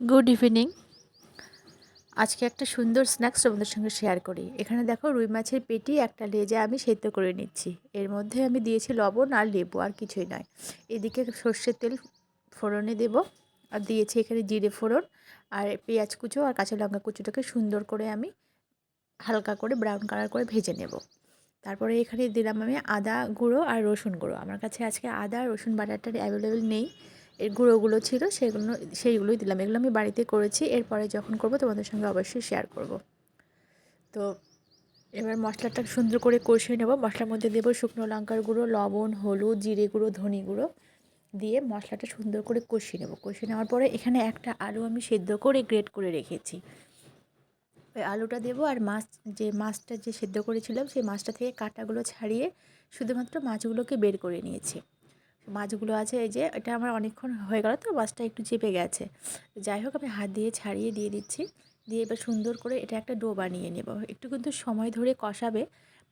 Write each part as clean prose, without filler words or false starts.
Good evening. আজকে একটা সুন্দর স্ন্যাক্স তোমাদের সঙ্গে শেয়ার করি। এখানে দেখো রুই মাছের পেটি একটা লেজা আমি সেদ্ধ করে নিচ্ছি। এর মধ্যে আমি দিয়েছি লবণ আর লেবু, আর কিছুই নয়। এদিকে সর্ষের তেল ফোড়নে দেব, আর দিয়েছি এখানে জিরে ফোড়ন আর পেঁয়াজ কুচো আর কাঁচা লঙ্কা কুচোটাকে সুন্দর করে আমি হালকা করে ব্রাউন কালার করে ভেজে নেব। তারপরে এখানে দিলাম আমি আদা গুঁড়ো আর রসুন গুঁড়ো। আমার কাছে আজকে আদা রসুন বাটারটা অ্যাভেলেবেল নেই, এর গুঁড়োগুলো ছিল সেইগুলোই দিলাম। এগুলো আমি বাড়িতে করেছি, এরপরে যখন করব তোমাদের সঙ্গে অবশ্যই শেয়ার করব। তো এবার মশলাটা সুন্দর করে কষিয়ে নেব। মশলার মধ্যে দেবো শুকনো লঙ্কার গুঁড়ো, লবণ, হলুদ, জিরে গুঁড়ো, ধনে গুঁড়ো দিয়ে মশলাটা সুন্দর করে কষিয়ে নেব। কষিয়ে নেওয়ার পরে এখানে একটা আলু আমি সেদ্ধ করে গ্রেট করে রেখেছি, ওই আলুটা দেবো। আর মাছটা যে সেদ্ধ করেছিলাম সেই মাছটা থেকে কাঁটাগুলো ছাড়িয়ে শুধুমাত্র মাছগুলোকে বের করে নিয়েছি। মাছগুলো আছে, এই যে এটা আমার অনেকক্ষণ হয়ে গেল তো মাছটা একটু চেপে গেছে। যাই হোক আমি হাত দিয়ে ছাড়িয়ে দিয়ে দিচ্ছি। দিয়ে এবার সুন্দর করে এটা একটা ডো বানিয়ে নেব। একটু কিন্তু সময় ধরে কষাবে,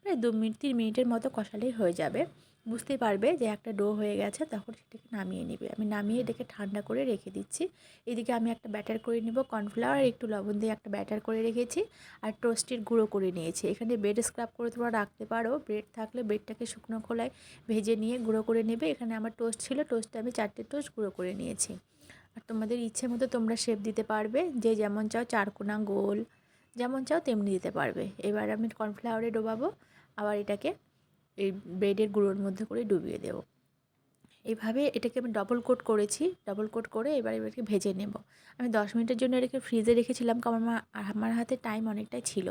প্রায় 2-3 মিনিটের মতো কষালেই হয়ে যাবে। বুঝতেই পারবে যে একটা ডো হয়ে গেছে, তখন সেটাকে নামিয়ে নেবে। আমি নামিয়ে এটাকে ঠান্ডা করে রেখে দিচ্ছি। এদিকে আমি একটা ব্যাটার করে নেব, কর্নফ্লাওয়ার আর একটু লবণ দিয়ে একটা ব্যাটার করে রেখেছি। আর টোস্টের গুঁড়ো করে নিয়েছি। এখানে ব্রেড স্ক্রাব করে তোমরা রাখতে পারো, ব্রেড থাকলে ব্রেডটাকে শুকনো খোলায় ভেজে নিয়ে গুঁড়ো করে নেবে। এখানে আমার টোস্ট ছিল, টোস্টে আমি 4টে টোস্ট গুঁড়ো করে নিয়েছি। আর তোমাদের ইচ্ছে মতো তোমরা শেপ দিতে পারবে, যে যেমন চাও, চারকোনা, গোল, যেমন চাও তেমনি দিতে পারবে। এবার আমি কর্নফ্লাওয়ারে ডোবাবো, আবার এটাকে এই ব্রেডের গুঁড়োর মধ্যে করে ডুবিয়ে দেবো। এইভাবে এটাকে আমি ডবল কোট করেছি। ডবল কোট করে এবারকে ভেজে নেব। আমি 10 মিনিটের জন্য এটাকে ফ্রিজে রেখেছিলাম, কারণ আমার হাতে টাইম অনেকটাই ছিল।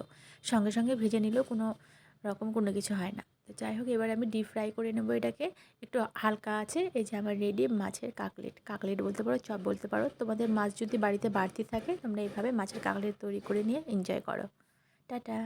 সঙ্গে সঙ্গে ভেজে নিলেও কোনো কিছু হয় না। তো যাই হোক, এবার আমি ডিপ ফ্রাই করে নেব এটাকে একটু হালকা আছে। এই যে আমার রেডি মাছের কাকলেট বলতে পারো, চপ বলতে পারো। তোমাদের মাছ যদি বাড়িতে বাড়তি থাকে, তোমরা এইভাবে মাছের কাকলেট তৈরি করে নিয়ে এনজয় করো। টাটা।